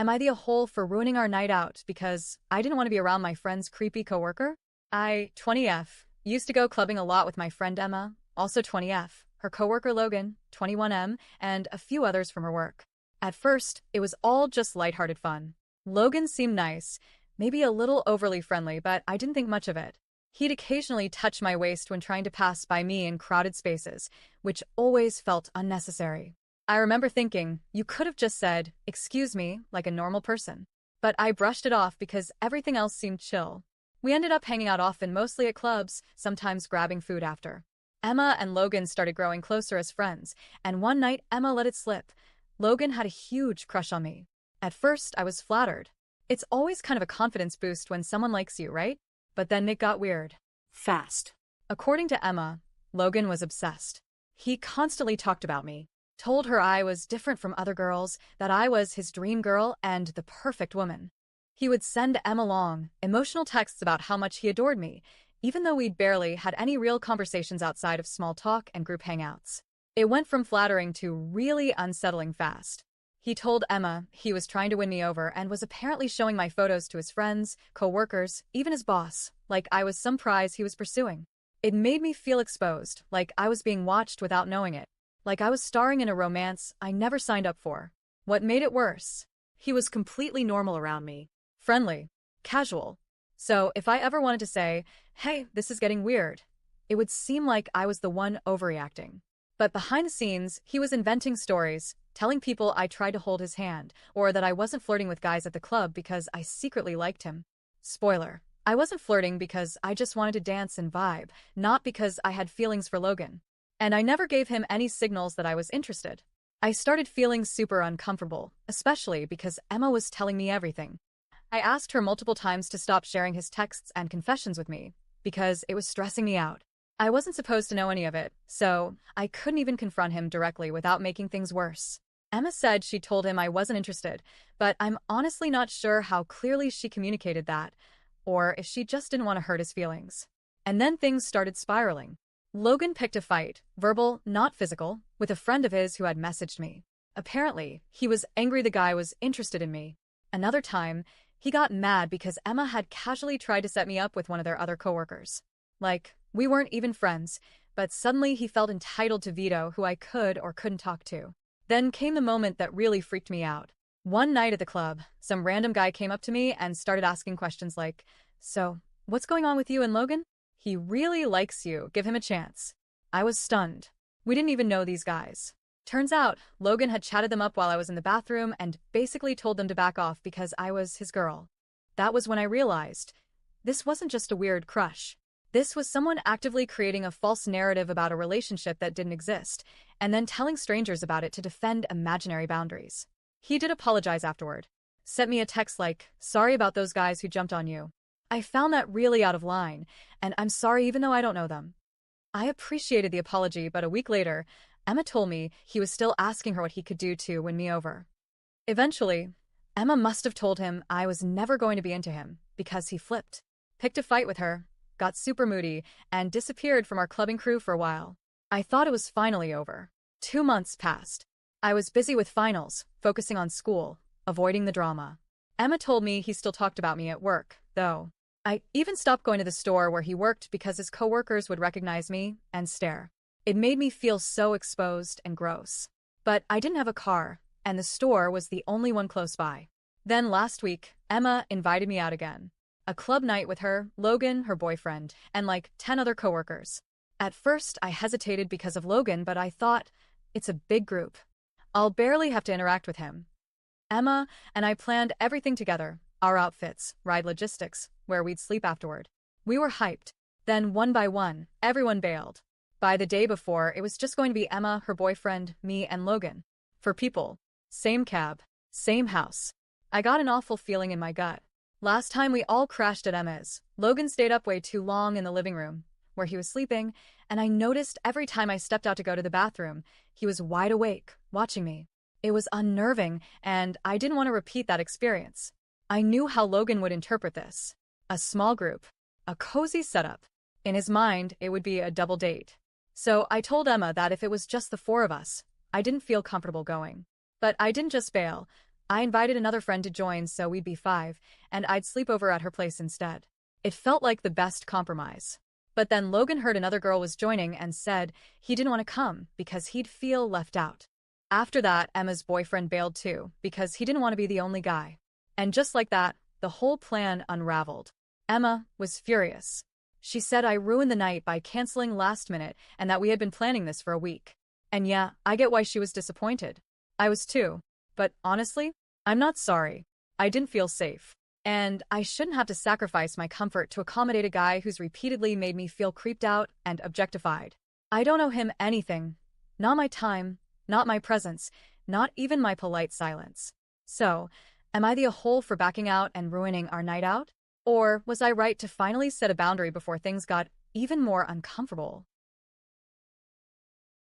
Am I the a-hole for ruining our night out because I didn't want to be around my friend's creepy coworker? 20F, used to go clubbing a lot with my friend Emma, also 20F, her coworker Logan, 21M, and a few others from her work. At first, it was all just lighthearted fun. Logan seemed nice, maybe a little overly friendly, but I didn't think much of it. He'd occasionally touch my waist when trying to pass by me in crowded spaces, which always felt unnecessary. I remember thinking, you could have just said, "Excuse me," like a normal person. But I brushed it off because everything else seemed chill. We ended up hanging out often, mostly at clubs, sometimes grabbing food after. Emma and Logan started growing closer as friends, and one night Emma let it slip. Logan had a huge crush on me. At first, I was flattered. It's always kind of a confidence boost when someone likes you, right? But then it got weird. Fast. According to Emma, Logan was obsessed. He constantly talked about me, told her I was different from other girls, that I was his dream girl and the perfect woman. He would send Emma long, emotional texts about how much he adored me, even though we'd barely had any real conversations outside of small talk and group hangouts. It went from flattering to really unsettling fast. He told Emma he was trying to win me over and was apparently showing my photos to his friends, co-workers, even his boss, like I was some prize he was pursuing. It made me feel exposed, like I was being watched without knowing it, like I was starring in a romance I never signed up for. What made it worse? He was completely normal around me, friendly, casual. So if I ever wanted to say, "Hey, this is getting weird," it would seem like I was the one overreacting. But behind the scenes, he was inventing stories, telling people I tried to hold his hand, or that I wasn't flirting with guys at the club because I secretly liked him. Spoiler, I wasn't flirting because I just wanted to dance and vibe, not because I had feelings for Logan. And I never gave him any signals that I was interested. I started feeling super uncomfortable, especially because Emma was telling me everything. I asked her multiple times to stop sharing his texts and confessions with me, because it was stressing me out. I wasn't supposed to know any of it, so I couldn't even confront him directly without making things worse. Emma said she told him I wasn't interested, but I'm honestly not sure how clearly she communicated that, or if she just didn't want to hurt his feelings. And then things started spiraling. Logan picked a fight, verbal, not physical, with a friend of his who had messaged me. Apparently, he was angry the guy was interested in me. Another time, he got mad because Emma had casually tried to set me up with one of their other coworkers. Like, we weren't even friends, but suddenly he felt entitled to veto who I could or couldn't talk to. Then came the moment that really freaked me out. One night at the club, some random guy came up to me and started asking questions like, "So, what's going on with you and Logan? He really likes you, give him a chance." I was stunned. We didn't even know these guys. Turns out, Logan had chatted them up while I was in the bathroom and basically told them to back off because I was his girl. That was when I realized, this wasn't just a weird crush. This was someone actively creating a false narrative about a relationship that didn't exist, and then telling strangers about it to defend imaginary boundaries. He did apologize afterward. Sent me a text like, "Sorry about those guys who jumped on you. I found that really out of line, and I'm sorry even though I don't know them." I appreciated the apology, but a week later, Emma told me he was still asking her what he could do to win me over. Eventually, Emma must have told him I was never going to be into him, because he flipped, picked a fight with her, got super moody, and disappeared from our clubbing crew for a while. I thought it was finally over. 2 months passed. I was busy with finals, focusing on school, avoiding the drama. Emma told me he still talked about me at work, though. I even stopped going to the store where he worked because his coworkers would recognize me and stare. It made me feel so exposed and gross. But I didn't have a car, and the store was the only one close by. Then last week, Emma invited me out again. A club night with her, Logan, her boyfriend, and like 10 other coworkers. At first, I hesitated because of Logan, but I thought, it's a big group. I'll barely have to interact with him. Emma and I planned everything together, our outfits, ride logistics, where we'd sleep afterward. We were hyped. Then one by one, everyone bailed. By the day before, it was just going to be Emma, her boyfriend, me, and Logan. For people. Same cab. Same house. I got an awful feeling in my gut. Last time we all crashed at Emma's, Logan stayed up way too long in the living room, where he was sleeping, and I noticed every time I stepped out to go to the bathroom, he was wide awake, watching me. It was unnerving, and I didn't want to repeat that experience. I knew how Logan would interpret this. A small group. A cozy setup. In his mind, it would be a double date. So I told Emma that if it was just the 4 of us, I didn't feel comfortable going. But I didn't just bail. I invited another friend to join so we'd be five, and I'd sleep over at her place instead. It felt like the best compromise. But then Logan heard another girl was joining and said he didn't want to come because he'd feel left out. After that, Emma's boyfriend bailed too because he didn't want to be the only guy. And just like that, the whole plan unraveled. Emma was furious. She said I ruined the night by canceling last minute and that we had been planning this for a week. And yeah, I get why she was disappointed. I was too. But honestly, I'm not sorry. I didn't feel safe. And I shouldn't have to sacrifice my comfort to accommodate a guy who's repeatedly made me feel creeped out and objectified. I don't owe him anything. Not my time, not my presence, not even my polite silence. So, am I the a-hole for backing out and ruining our night out? Or was I right to finally set a boundary before things got even more uncomfortable?